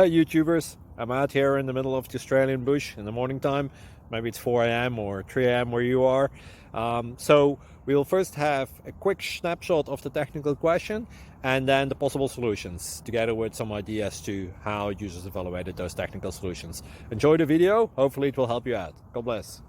Hey YouTubers, I'm out here in the middle of the Australian bush in the morning time. Maybe it's 4 a.m. or 3 a.m. where you are. So we'll first have a quick snapshot of the technical question and then the possible solutions, together with some ideas to how users evaluated those technical solutions. Enjoy the video, hopefully it will help you out. God bless.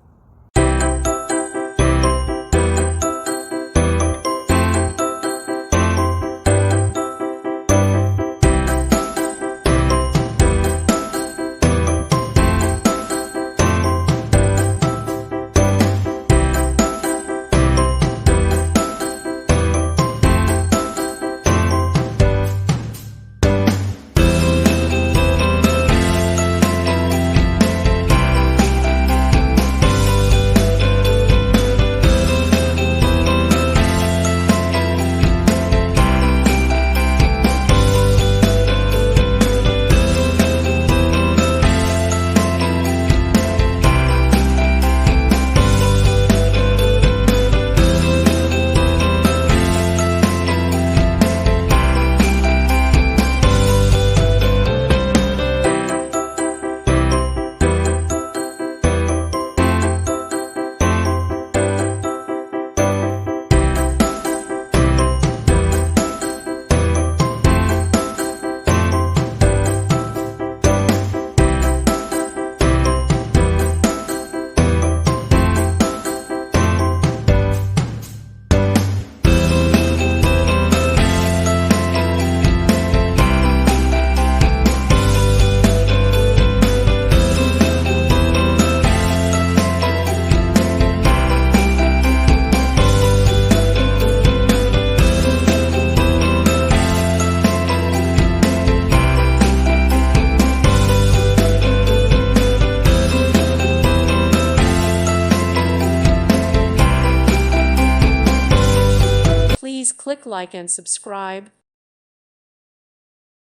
Please click like and subscribe.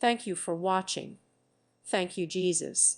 Thank you for watching. Thank you, Jesus.